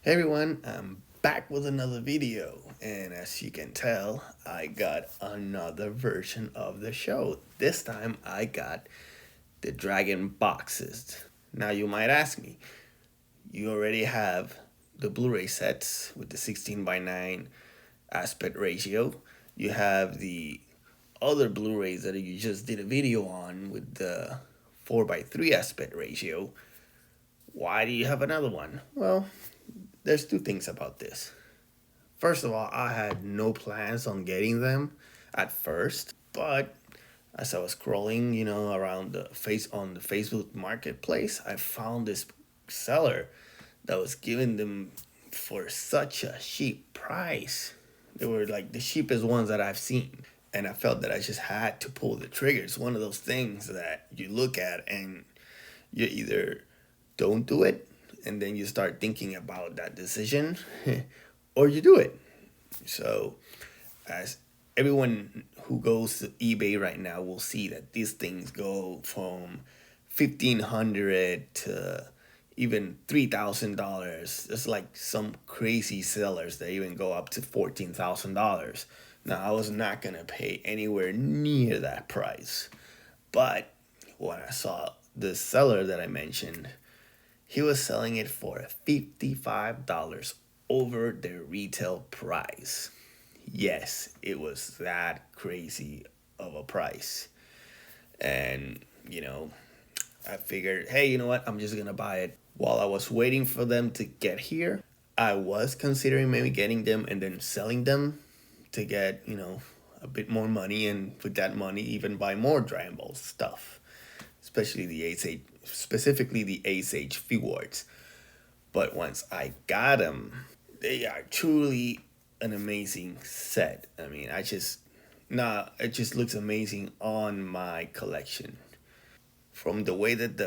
Hey everyone, I'm back with another video, and as you can tell, I got another version of the show. This time I got the Dragon boxes. Now you might ask me, you already have the Blu-ray sets with the 16 by 9 aspect ratio. You have the other Blu-rays that you just did a video on with the 4 by 3 aspect ratio. Why do you have another one? Well, there's two things about this. First of all, I had no plans on getting them at first, but as I was scrolling, around the face on the Facebook Marketplace, I found this seller that was giving them for such a cheap price. They were like the cheapest ones that I've seen. And I felt that I just had to pull the trigger. It's one of those things that you look at and you either don't do it and then you start thinking about that decision or you do it. So, as everyone who goes to eBay right now will see that these things go from 1,500 to even $3,000. There's like some crazy sellers that even go up to $14,000. Now, I was not gonna pay anywhere near that price, but when I saw the seller that I mentioned, he was selling it for $55 over their retail price. Yes, it was that crazy of a price. And, I figured, hey, you know what? I'm just going to buy it. While I was waiting for them to get here, I was considering maybe getting them and then selling them to get, a bit more money, and with that money, even buy more Dragon Ball stuff, especially the Ace Age, specifically the Ace Age Figuarts. But once I got them, they are truly an amazing set. I mean, it just looks amazing on my collection. From the way that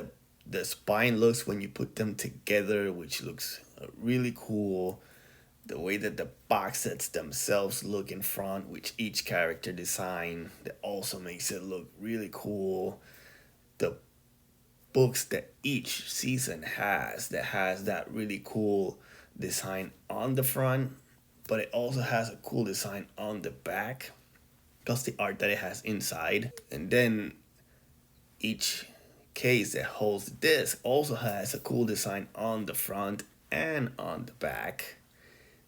the spine looks when you put them together, which looks really cool. The way that the box sets themselves look in front, which each character design, that also makes it look really cool. The books that each season has, that has that really cool design on the front, but it also has a cool design on the back, plus the art that it has inside. And then each case that holds the disc also has a cool design on the front and on the back.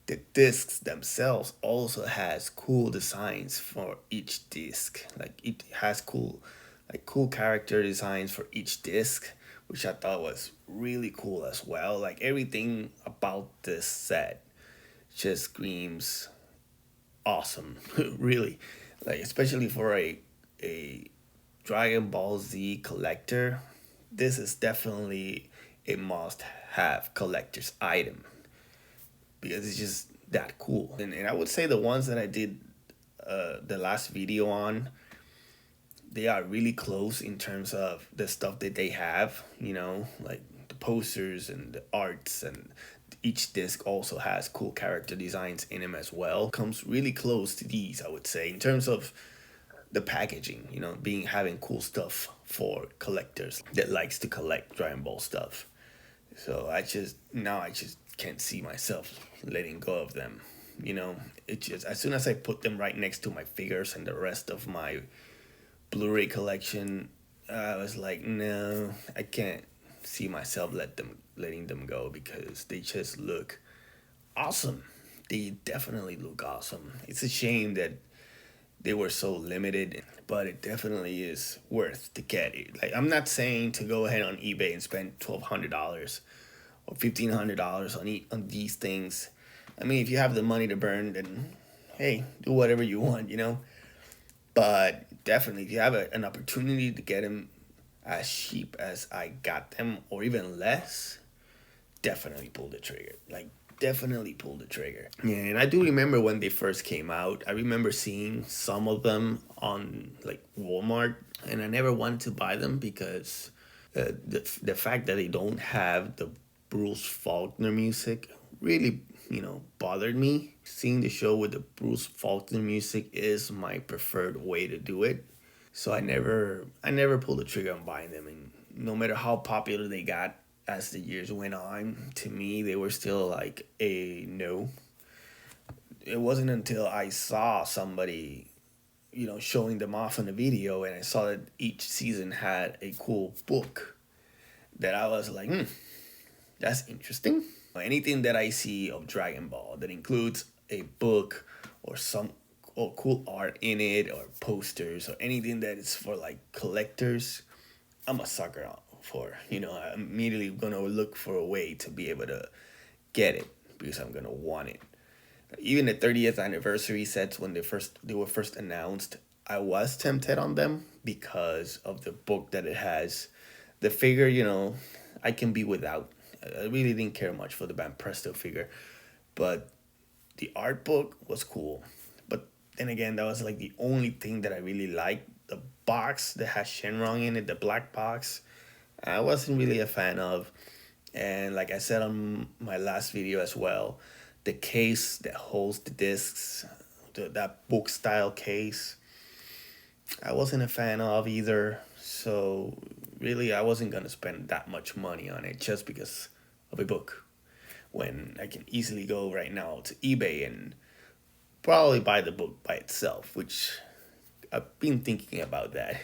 The discs themselves also has cool designs for each disc. Like it has cool character designs for each disc, which I thought was really cool as well. Like everything about this set just screams awesome, really. Like especially for a Dragon Ball Z collector, this is definitely a must have collector's item because it's just that cool. And I would say the ones that I did the last video on, they are really close in terms of the stuff that they have, like the posters and the arts, and each disc also has cool character designs in them as well. Comes really close to these, I would say, in terms of the packaging, being having cool stuff for collectors that likes to collect Dragon Ball stuff. So I just can't see myself letting go of them. It just, as soon as I put them right next to my figures and the rest of my Blu-ray collection, I was like, no, I can't see myself letting them go because they just look awesome. They definitely look awesome. It's a shame that they were so limited, but it definitely is worth to get it. Like I'm not saying to go ahead on eBay and spend $1,200 or $1,500 on these things. I mean, if you have the money to burn, then hey, do whatever you want, But definitely, if you have an opportunity to get them as cheap as I got them, or even less, definitely pull the trigger. Like, definitely pull the trigger. Yeah, and I do remember when they first came out. I remember seeing some of them on like Walmart, and I never wanted to buy them because the fact that they don't have the Bruce Faulkner music really, bothered me. Seeing the show with the Bruce Faulkner music is my preferred way to do it. So I never pulled the trigger on buying them, and no matter how popular they got, as the years went on, to me, they were still like a no. It wasn't until I saw somebody, showing them off in a video, and I saw that each season had a cool book, that I was like, that's interesting. Anything that I see of Dragon Ball that includes a book or some or cool art in it or posters or anything that is for like collectors, I'm a sucker for. I'm immediately gonna look for a way to be able to get it because I'm gonna want it. Even the 30th anniversary sets, when they were first announced, I was tempted on them because of the book that it has. The figure, I can be without. I really didn't care much for the Band Presto figure, but the art book was cool. But then again, that was like the only thing that I really liked. The box that has Shenron in it, the black box, I wasn't really a fan of. And like I said on my last video as well, the case that holds the discs, that book style case, I wasn't a fan of either. So really, I wasn't gonna spend that much money on it just because of a book, when I can easily go right now to eBay and probably buy the book by itself, which I've been thinking about that.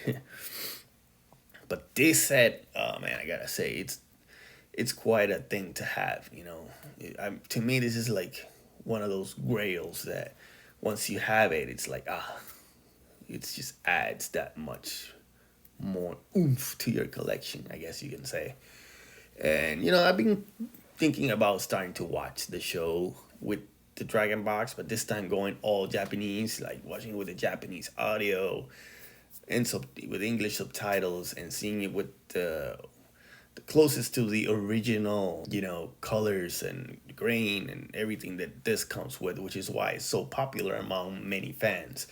But this set, oh man, I gotta say, it's quite a thing to have. To me, this is like one of those grails that once you have it, it's like it just adds that much more oomph to your collection, I guess you can say. And I've been thinking about starting to watch the show with the Dragon Box, but this time going all Japanese, like watching with the Japanese audio and with English subtitles, and seeing it with the closest to the original, colors and grain and everything that this comes with, which is why it's so popular among many fans.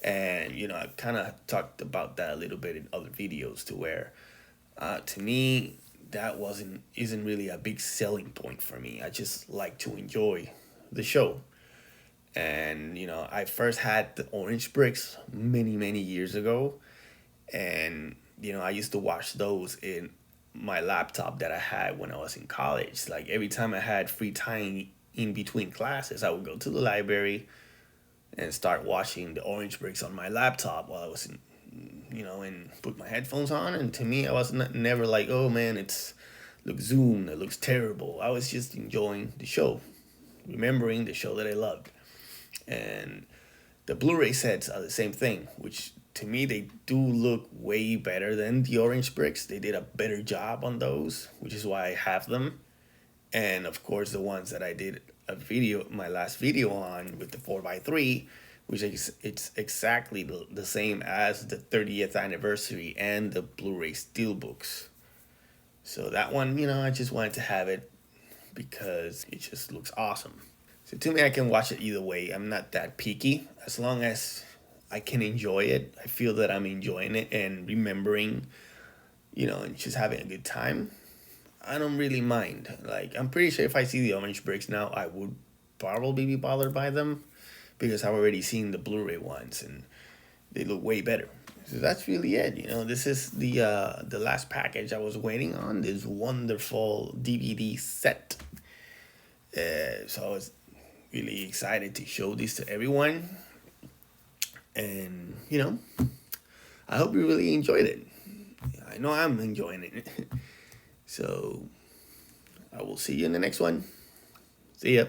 And I kind of talked about that a little bit in other videos, to where to me that isn't really a big selling point for me. I just like to enjoy the show. And I first had the Orange Bricks many years ago, and I used to watch those in my laptop that I had when I was in college. Like every time I had free time in between classes, I would go to the library and start watching the Orange Bricks on my laptop while I was and put my headphones on. And to me, I was never like, oh man, it looks zoomed, it looks terrible. I was just enjoying the show, remembering the show that I loved. And the Blu-ray sets are the same thing, which to me they do look way better than the Orange Bricks. They did a better job on those, which is why I have them. And of course, the ones that I did my last video on with the 4x3, which is it's exactly the same as the 30th anniversary and the Blu-ray steelbooks. So that one, I just wanted to have it because it just looks awesome. So to me, I can watch it either way. I'm not that picky. As long as I can enjoy it, I feel that I'm enjoying it and remembering, and just having a good time, I don't really mind. Like, I'm pretty sure if I see the Orange Bricks now, I would probably be bothered by them because I've already seen the Blu-ray ones and they look way better. So that's really it. This is the last package I was waiting on. This wonderful DVD set. So I was really excited to show this to everyone. And, I hope you really enjoyed it. I know I'm enjoying it. So I will see you in the next one. See ya.